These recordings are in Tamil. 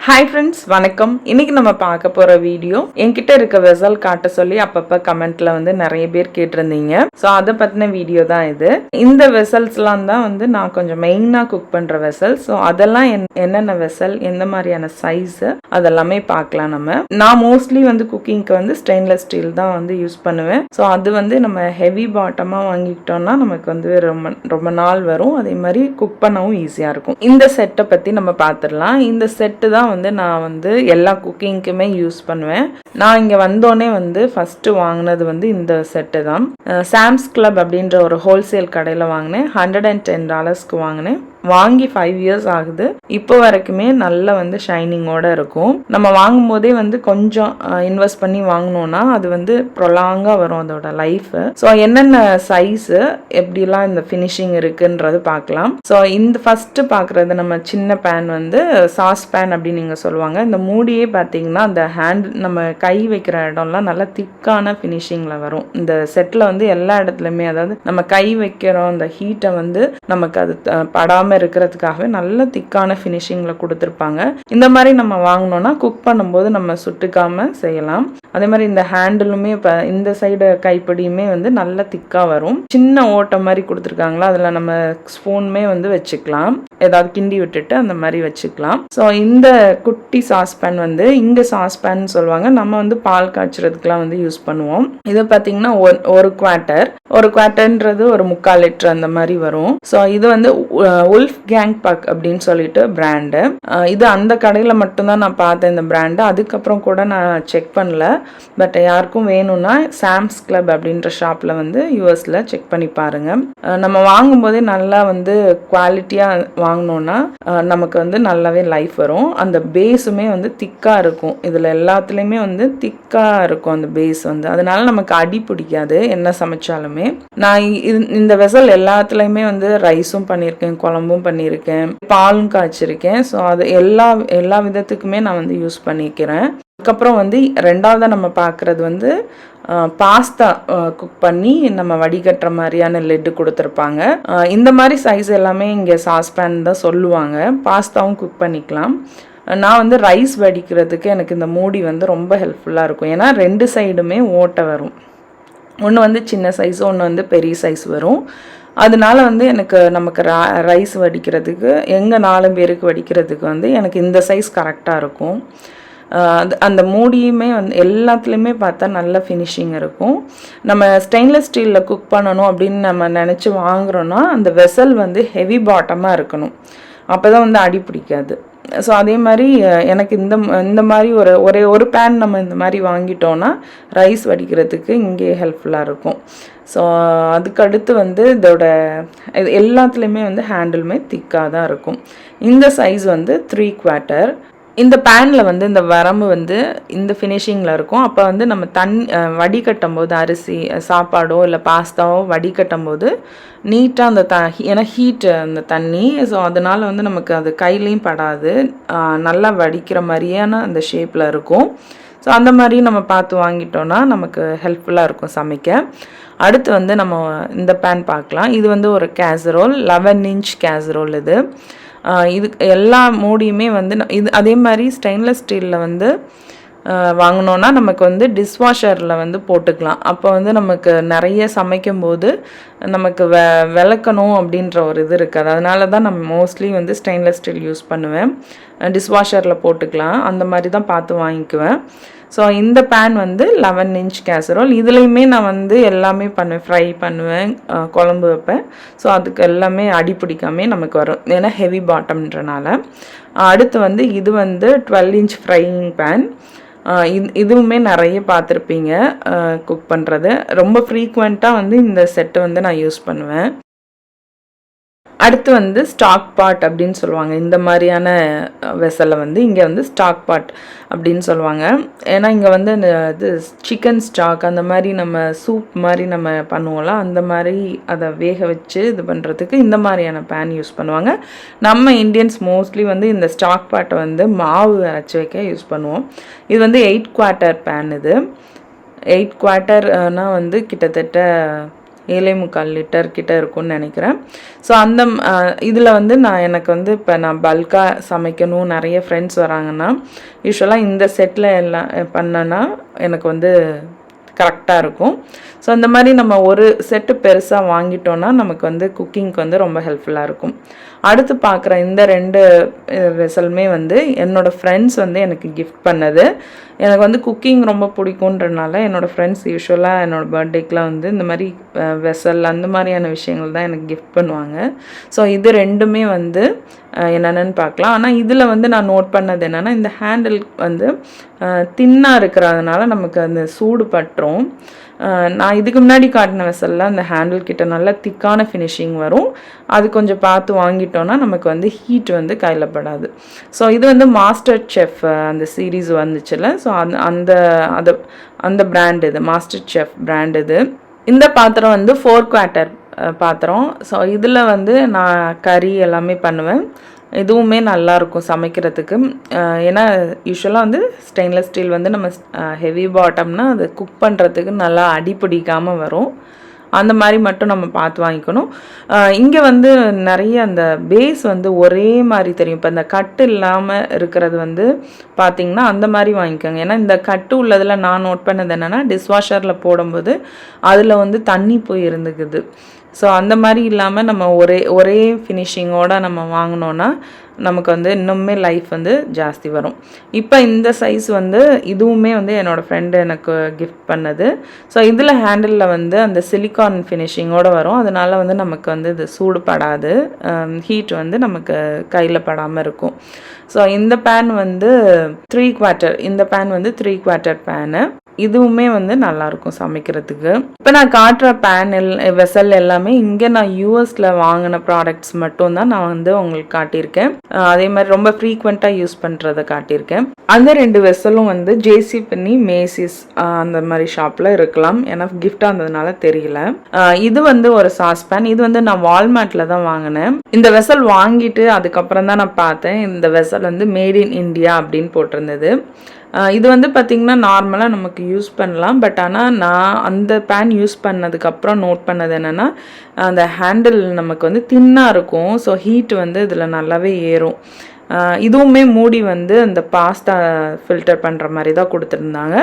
Hi friends, வணக்கம். இன்னைக்கு நம்ம பார்க்க போற வீடியோ என்கிட்ட இருக்க வெசல் காட்ட சொல்லி அப்பப்ப கமெண்ட்ல நிறைய பேர் கேட்டிருந்தீங்க. ஸோ அதை பத்தின வீடியோ தான் இது. இந்த வெசல்ஸ்லாம் தான் நான் கொஞ்சம் மெயினா குக் பண்ற வெசல். ஸோ அதெல்லாம் என்னென்ன வெசல், எந்த மாதிரியான சைஸ் அதெல்லாமே பார்க்கலாம் நம்ம. நான் மோஸ்ட்லி குக்கிங்க்கு ஸ்டெயின்லெஸ் ஸ்டீல் தான் யூஸ் பண்ணுவேன். ஸோ அது நம்ம ஹெவி பாட்டமா வாங்கிக்கிட்டோம்னா நமக்கு ரொம்ப ரொம்ப நாள் வரும். அதே மாதிரி குக் பண்ணவும் ஈஸியா இருக்கும். இந்த செட்டை பத்தி நம்ம பார்த்துடலாம். இந்த செட்டு தான் நான் எல்லா குக்கிங்க்குமே யூஸ் பண்ணுவேன். நான் இங்க வந்தோடனே ஃபர்ஸ்ட் வாங்கினது இந்த செட்டு தான். சாம்ஸ் கிளப் அப்படின்ற ஒரு ஹோல்சேல் கடையில் வாங்கினேன். $110 வாங்கினேன். வாங்கி 5 years ஆகுது. இப்போ வரைக்குமே நல்ல ஷைனிங்கோட இருக்கும். நம்ம வாங்கும் போதே கொஞ்சம் இன்வெஸ்ட் பண்ணி வாங்கினோம்னா அது ப்ரொலாங்கா வரும் அதோட லைஃப். ஸோ என்னென்ன சைஸ் எப்படிலாம் இந்த ஃபினிஷிங் இருக்குன்றது பார்க்கலாம். ஸோ இந்த ஃபர்ஸ்ட் பார்க்குறது நம்ம சின்ன பேன் சாஸ் பேன் அப்படின்னு நீங்க சொல்லுவாங்க. இந்த மூடியே பார்த்தீங்கன்னா அந்த ஹேண்ட் நம்ம கை வைக்கிற இடம்லாம் நல்லா திக்கான ஃபினிஷிங்ல வரும். இந்த செட்ல எல்லா இடத்துலையுமே அதாவது நம்ம கை வைக்கிறோம் அந்த ஹீட்டை நமக்கு அது படாம இருக்கிறதுக்காகவே நல்ல திக்கான ஃபினிஷிங்ல கொடுத்துருப்பாங்க. இந்த மாதிரி நம்ம வாங்கினோம்னா குக் பண்ணும்போது நம்ம சுட்டுக்காம செய்யலாம். அதே மாதிரி இந்த ஹேண்டிலுமே இந்த சைடு கைப்பிடியுமே நல்ல திக்கா வரும். சின்ன ஓட்டை மாதிரி கொடுத்துருக்காங்களா, அதுல நம்ம ஸ்பூனுமே வச்சுக்கலாம். ஏதாவது கிண்டி விட்டுட்டு அந்த மாதிரி வச்சுக்கலாம். ஸோ இந்த குட்டி சாஸ்பேன் இங்க சாஸ்பேன் சொல்லுவாங்க. நம்ம பால் காய்ச்சறதுக்குலாம் யூஸ் பண்ணுவோம். இது பார்த்தீங்கன்னா ஒரு குவார்ட்டர்ன்றது ஒரு 3/4 லிட்டர் அந்த மாதிரி வரும். ஸோ இது உல்ஃப் கேங் பக் அப்படின்னு சொல்லிட்டு பிராண்டு. இது அந்த கடையில் மட்டும்தான் நான் பார்த்தேன் இந்த பிராண்டு. அதுக்கப்புறம் கூட நான் செக் பண்ணல. பட் யாருக்கும் வேணும்னா சாம்ஸ் கிளப் அப்படின்ற ஷாப்ல யூஎஸ்ல செக் பண்ணி பாருங்க. நம்ம வாங்கும் போதே நல்லா குவாலிட்டியா வாங்கினோம்னா நமக்கு நல்லாவே லைஃப் வரும். அந்த பேஸுமே திக்கா இருக்கும். இதுல எல்லாத்துலயுமே திக்கா இருக்கும் அந்த பேஸ். அதனால நமக்கு அடி பிடிக்காது என்ன சமைச்சாலுமே. நான் இந்த வெசல் எல்லாத்துலயுமே ரைஸும் பண்ணியிருக்கேன், குழம்பும் பண்ணியிருக்கேன், பாலும் காய்ச்சிருக்கேன். ஸோ அது எல்லா விதத்துக்குமே நான் யூஸ் பண்ணிக்கிறேன். அதுக்கப்புறம் ரெண்டாவதா நம்ம பார்க்கறது பாஸ்தா குக் பண்ணி நம்ம வடிகட்டுற மாதிரியான லெட்டு கொடுத்துருப்பாங்க. இந்த மாதிரி சைஸ் எல்லாமே இங்கே சாஸ்பேன் தான் சொல்லுவாங்க. பாஸ்தாவும் குக் பண்ணிக்கலாம். நான் ரைஸ் வடிக்கிறதுக்கு எனக்கு இந்த மூடி ரொம்ப ஹெல்ப்ஃபுல்லாக இருக்கும். ஏன்னா 2 சைடுமே ஓட்டை வரும். ஒன்று சின்ன சைஸ், ஒன்று பெரிய சைஸ் வரும். அதனால நமக்கு ரைஸ் வடிக்கிறதுக்கு எங்கள் 4 பேருக்கு வடிக்கிறதுக்கு எனக்கு இந்த சைஸ் கரெக்டாக இருக்கும். அந்த மூடியுமே எல்லாத்துலேயுமே பார்த்தா நல்ல ஃபினிஷிங் இருக்கும். நம்ம ஸ்டெயின்லெஸ் ஸ்டீலில் குக் பண்ணணும் அப்படின்னு நம்ம நினச்சி வாங்குறோன்னா அந்த வெசல் ஹெவி பாட்டமாக இருக்கணும். அப்போ தான் அடி பிடிக்காது. ஸோ அதே மாதிரி எனக்கு இந்த மாதிரி ஒரே ஒரு பேன் நம்ம இந்த மாதிரி வாங்கிட்டோன்னா ரைஸ் வடிக்கிறதுக்கு இங்கே ஹெல்ப்ஃபுல்லாக இருக்கும். ஸோ அதுக்கடுத்து இதோட எல்லாத்துலேயுமே ஹேண்டிலுமே திக்காக தான் இருக்கும். இந்த சைஸ் 3 குவார்ட்டர். இந்த பேனில் இந்த வரம்பு இந்த ஃபினிஷிங்கில் இருக்கும். அப்போ நம்ம வடிகட்டும் போது அரிசி சாப்பாடோ இல்லை பாஸ்தாவோ வடிகட்டும் போது நீட்டாக அந்த ஏன்னா ஹீட்டு அந்த தண்ணி. ஸோ அதனால் நமக்கு அது கையிலையும் படாது. நல்லா வடிக்கிற மாதிரியான அந்த ஷேப்பில் இருக்கும். ஸோ அந்த மாதிரி நம்ம பார்த்து வாங்கிட்டோன்னா நமக்கு ஹெல்ப்ஃபுல்லாக இருக்கும் சமைக்க. அடுத்து நம்ம இந்த பேன் பார்க்கலாம். இது ஒரு கேசரோல், 11 inch கேசரோல். இது எல்லா மூடியுமே இது அதே மாதிரி ஸ்டெயின்லெஸ் ஸ்டீலில் வாங்கினோன்னா நமக்கு டிஷ்வாஷரில் போட்டுக்கலாம். அப்போ நமக்கு நிறைய சமைக்கும் போது நமக்கு விளக்கணும் அப்படின்ற ஒரு இது இருக்காது. அதனால தான் நம்ம மோஸ்ட்லி ஸ்டெயின்லெஸ் ஸ்டீல் யூஸ் பண்ணுவேன். டிஷ்வாஷரில் போட்டுக்கலாம். அந்த மாதிரி தான் பார்த்து வாங்கிக்குவேன். ஸோ இந்த பேன் 11 inch கேசரோல். இதுலேயுமே நான் எல்லாமே பண்ணுவேன். ஃப்ரை பண்ணுவேன், குழம்பு வைப்பேன். ஸோ அதுக்கு எல்லாமே அடி பிடிக்காமே நமக்கு வரும். ஏன்னா ஹெவி பாட்டம்ன்றனால. அடுத்து இது 12 inch ஃப்ரையிங் பேன். இதுவுமே நிறைய பார்த்துருப்பீங்க குக் பண்ணுறது. ரொம்ப ஃப்ரீக்வெண்ட்டாக இந்த செட்டு நான் யூஸ் பண்ணுவேன். அடுத்து ஸ்டாக் பாட் அப்படின்னு சொல்லுவாங்க. இந்த மாதிரியான வெசலை இங்கே ஸ்டாக் பாட் அப்படின்னு சொல்லுவாங்க. ஏன்னா இங்கே இது சிக்கன் ஸ்டாக் அந்த மாதிரி நம்ம சூப் மாதிரி நம்ம பண்ணுவோம்ல, அந்த மாதிரி அதை வேக வச்சு இது பண்ணுறதுக்கு இந்த மாதிரியான பேன் யூஸ் பண்ணுவாங்க. நம்ம இந்தியன்ஸ் மோஸ்ட்லி இந்த ஸ்டாக் பாட்டை மாவு அரைச்சி வைக்க யூஸ் பண்ணுவோம். இது 8 குவார்ட்டர் பேன். இது 8 குவார்ட்டர்னால் கிட்டத்தட்ட 7.25 லிட்டர் கிட்ட இருக்கும்னு நினைக்கிறேன். ஸோ அந்த இதில் வந்து எனக்கு வந்து இப்போ நான் பல்காக சமைக்கணும், நிறைய ஃப்ரெண்ட்ஸ் வராங்கன்னா யூஸ்வலாக இந்த செட்டில் எல்லாம் பண்ணேன்னா எனக்கு வந்து கரெக்டாக இருக்கும். ஸோ அந்த மாதிரி நம்ம ஒரு செட்டு பெருசாக வாங்கிட்டோன்னா நமக்கு வந்து குக்கிங்க்கு வந்து ரொம்ப ஹெல்ப்ஃபுல்லாக இருக்கும். அடுத்து பார்க்குற இந்த 2 வெசலுமே வந்து என்னோடய ஃப்ரெண்ட்ஸ் வந்து எனக்கு கிஃப்ட் பண்ணது. எனக்கு வந்து குக்கிங் ரொம்ப பிடிக்குன்றனால என்னோடய ஃப்ரெண்ட்ஸ் யூஸ்வலாக என்னோடய பர்த்டேக்கெலாம் வந்து இந்த மாதிரி வெசல் அந்த மாதிரியான விஷயங்கள் தான் எனக்கு கிஃப்ட் பண்ணுவாங்க. ஸோ இது 2மே வந்து என்னென்னு பார்க்கலாம். ஆனால் இதில் வந்து நான் நோட் பண்ணது என்னென்னா, இந்த ஹேண்டில் வந்து தின்னாக இருக்கிறதுனால நமக்கு அந்த சூடு பட்டுரும். நான் இதுக்கு முன்னாடி காட்டின வெசலில் அந்த ஹேண்டில் கிட்ட நல்லா திக்கான ஃபினிஷிங் வரும். அது கொஞ்சம் பார்த்து வாங்கிட்டோன்னா நமக்கு வந்து ஹீட் வந்து கையில் படாது. ஸோ இது வந்து மாஸ்டர் செஃப் அந்த சீரீஸ் வந்துச்சுல்ல, ஸோ அந்த பிராண்ட் இது மாஸ்டர் செஃப் பிராண்ட் இது. இந்த பாத்திரம் வந்து 4 குவார்ட்டர் பாத்திரம். ஸோ இதில் வந்து நான் கறி எல்லாமே பண்ணுவேன். இதுவுமே நல்லாயிருக்கும் சமைக்கிறதுக்கு. ஏன்னா யூஸ்வலாக வந்து ஸ்டெயின்லெஸ் ஸ்டீல் வந்து நம்ம ஹெவி பாட்டம்னா அது குக் பண்ணுறதுக்கு நல்லா அடிப்பிடிக்காமல் வரும். அந்த மாதிரி மட்டும் நம்ம பார்த்து வாங்கிக்கணும். இங்கே வந்து நிறைய அந்த பேஸ் வந்து ஒரே மாதிரி தெரியும். இப்போ இந்த கட்டு இல்லாமல் இருக்கிறது வந்து பார்த்திங்கன்னா அந்த மாதிரி வாங்கிக்கோங்க. ஏன்னா இந்த கட்டு உள்ளதில் நான் நோட் பண்ணது என்னென்னா, டிஷ்வாஷரில் போடும்போது அதில் வந்து தண்ணி போய் இருந்துக்குது. ஸோ அந்த மாதிரி இல்லாமல் நம்ம ஒரே ஃபினிஷிங்கோடு நம்ம வாங்கினோன்னா நமக்கு வந்து இன்னுமே லைஃப் வந்து ஜாஸ்தி வரும். இப்போ இந்த சைஸ் வந்து இதுவுமே வந்து என்னோடய ஃப்ரெண்டு எனக்கு கிஃப்ட் பண்ணது. ஸோ இதில் ஹேண்டிலில் வந்து அந்த சிலிக்கான் ஃபினிஷிங்கோடு வரும். அதனால் வந்து நமக்கு வந்து இது சூடு படாது, ஹீட் வந்து நமக்கு கையில் படாமல் இருக்கும். ஸோ இந்த பேன் வந்து 3 குவார்ட்டர், இந்த பேன் வந்து 3 குவார்ட்டர் பேனு. இதுவுமே வந்து நல்லாயிருக்கும் சமைக்கிறதுக்கு. இப்போ நான் காட்டுற வெசல் எல்லாமே இங்கே நான் யூஎஸில் வாங்கின ப்ராடக்ட்ஸ் மட்டும்தான் நான் வந்து உங்களுக்கு காட்டியிருக்கேன். அதே மாதிரி ரொம்ப ஃப்ரீக்வெண்ட்டாக யூஸ் பண்ணுறதை காட்டியிருக்கேன். அந்த 2 வெசலும் வந்து ஜேசி பென்னி, மேசிஸ் அந்த மாதிரி ஷாப்பில் இருக்கலாம். ஏன்னா கிஃப்டாக இருந்ததுனால தெரியல. இது வந்து ஒரு சாஸ் பேன். இது வந்து நான் வால்மார்ட்டில் தான் வாங்கினேன். இந்த வெசல் வாங்கிட்டு அதுக்கப்புறம் தான் நான் பார்த்தேன் இந்த வெசல் வந்து மேட் இன் இந்தியா அப்படின்னு போட்டிருந்தது. இது வந்து பார்த்திங்கன்னா நார்மலாக நமக்கு யூஸ் பண்ணலாம். பட் ஆனால் நான் அந்த பேன் யூஸ் பண்ணதுக்கப்புறம் நோட் பண்ணது என்னென்னா, அந்த ஹேண்டில் நமக்கு வந்து தின்னாக இருக்கும். ஸோ ஹீட் வந்து இதில் நல்லாவே ஏறும். இதுவுமே மூடி வந்து அந்த பாஸ்தா ஃபில்டர் பண்ணுற மாதிரி தான் கொடுத்துருந்தாங்க.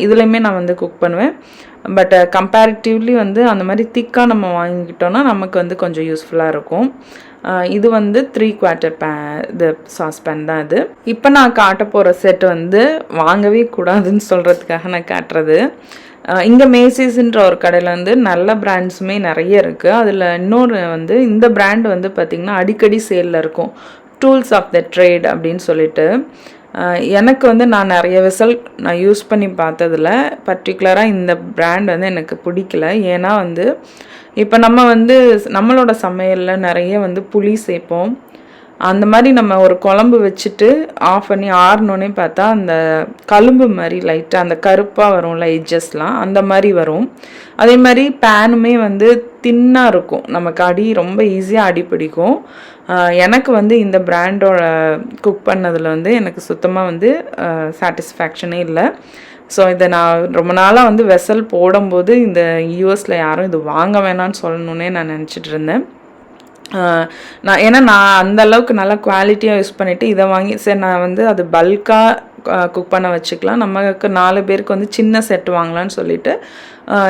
இதுலேயுமே நான் வந்து குக் பண்ணுவேன். பட் கம்பேரிட்டிவ்லி வந்து அந்த மாதிரி திக்காக நம்ம வாங்கிக்கிட்டோன்னா நமக்கு வந்து கொஞ்சம் யூஸ்ஃபுல்லாக இருக்கும். இது வந்து 3 குவார்ட்டர் இது சாஸ் பேன் தான் இது. இப்போ நான் காட்ட போகிற செட் வந்து வாங்கவே கூடாதுன்னு சொல்கிறதுக்காக நான் காட்டுறது. இங்கே மேசிஸ்ன்ற ஒரு கடையில் வந்து நல்ல பிராண்ட்ஸுமே நிறைய இருக்குது. அதில் இன்னொரு வந்து இந்த பிராண்ட் வந்து பார்த்திங்கன்னா அடிக்கடி சேலில் இருக்கும், டூல்ஸ் ஆஃப் த ட்ரேட் அப்படின்னு சொல்லிட்டு. எனக்கு வந்து நான் நிறைய வெசல் நான் யூஸ் பண்ணி பார்த்ததில் பர்டிகுலராக இந்த பிராண்ட் வந்து எனக்கு பிடிக்கல. ஏன்னா வந்து இப்போ நம்ம வந்து நம்மளோட சமையலில் நிறைய வந்து புளி சேர்ப்போம். அந்த மாதிரி நம்ம ஒரு குழம்பு வச்சுட்டு ஆஃப் பண்ணி ஆறணுன்னே பார்த்தா அந்த கழும்பு மாதிரி லைட்டாக அந்த கருப்பாக வரும்ல எட்ஜஸ்லாம், அந்த மாதிரி வரும். அதே மாதிரி பேனுமே வந்து தின்னாக இருக்கும், நமக்கு அடி ரொம்ப ஈஸியாக அடி பிடிக்கும். எனக்கு வந்து இந்த பிராண்டோட குக் பண்ணதில் வந்து எனக்கு சுத்தமாக வந்து சாட்டிஸ்ஃபேக்ஷனே இல்லை. ஸோ இதை நான் ரொம்ப நாளாக வந்து வெசல் போடும்போது இந்த யூஎஸில் யாரும் இது வாங்க வேணான்னு சொல்லணுன்னே நான் நினச்சிட்டு இருந்தேன். நான் அந்த அளவுக்கு நல்லா குவாலிட்டியாக யூஸ் பண்ணிவிட்டு இதை வாங்கி சரி நான் வந்து அது பல்காக குக் பண்ண வச்சுக்கலாம், நமக்கு 4 பேருக்கு வந்து சின்ன செட் வாங்கலான்னு சொல்லிட்டு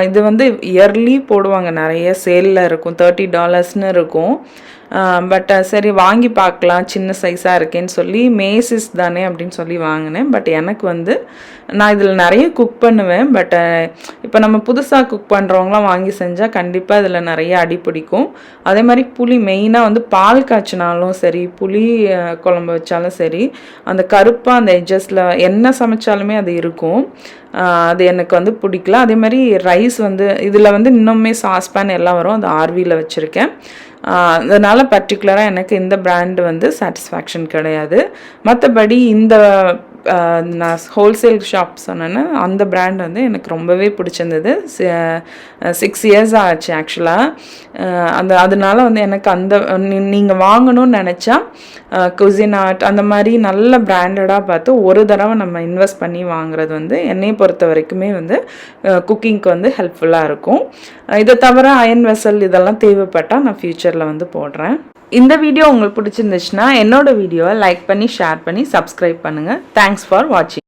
இது வந்து இயர்லி போடுவாங்க, நிறைய சேலில் இருக்கும், $30 இருக்கும். பட் சரி வாங்கி பார்க்கலாம், சின்ன சைஸாக இருக்கேன்னு சொல்லி மேசிஸ் தானே அப்படின்னு சொல்லி வாங்கினேன். பட் எனக்கு வந்து நான் இதில் நிறைய குக் பண்ணுவேன். பட் இப்போ நம்ம புதுசாக குக் பண்ணுறவங்களாம் வாங்கி செஞ்சால் கண்டிப்பாக இதில் நிறைய அடி பிடிக்கும். அதே மாதிரி புளி மெயினாக வந்து பால் காய்ச்சினாலும் சரி, புளி குழம்பு வச்சாலும் சரி, அந்த கருப்பாக அந்த எட்ஜஸில் என்ன சமைச்சாலுமே அது இருக்கும். அது எனக்கு வந்து பிடிக்கல. அதே மாதிரி ரைஸ் வந்து இதில் வந்து இன்னுமே சாஸ்பேன் எல்லாம் வரும், அது ஆர்வியில் வச்சுருக்கேன். அதனால் பர்டிகுலராக எனக்கு இந்த பிராண்டு வந்து சாட்டிஸ்ஃபேக்ஷன் கிடையாது. மற்றபடி இந்த நான் ஹோல்சேல் ஷாப் சொன்னேன்னா அந்த பிராண்ட் வந்து எனக்கு ரொம்பவே பிடிச்சிருந்தது. 6 இயர்ஸ் ஆச்சு ஆக்சுவலாக. அதனால வந்து எனக்கு நீங்கள் வாங்கணும்னு நினச்சா குசினாட் அந்த மாதிரி நல்ல பிராண்டடாக பார்த்து ஒரு தடவை நம்ம இன்வெஸ்ட் பண்ணி வாங்குறது வந்து என்னையை பொறுத்த வரைக்குமே வந்து குக்கிங்க்கு வந்து ஹெல்ப்ஃபுல்லாக இருக்கும். இதை தவிர அயன் வெசல் இதெல்லாம் தேவைப்பட்டால் நான் ஃப்யூச்சரில் வந்து போடுறேன். இந்த வீடியோ உங்களுக்கு பிடிச்சிருந்துச்சுன்னா என்னோட வீடியோவை லைக் பண்ணி ஷேர் பண்ணி சப்ஸ்கிரைப் பண்ணுங்கள். தேங்க்ஸ் ஃபார் வாட்சிங்.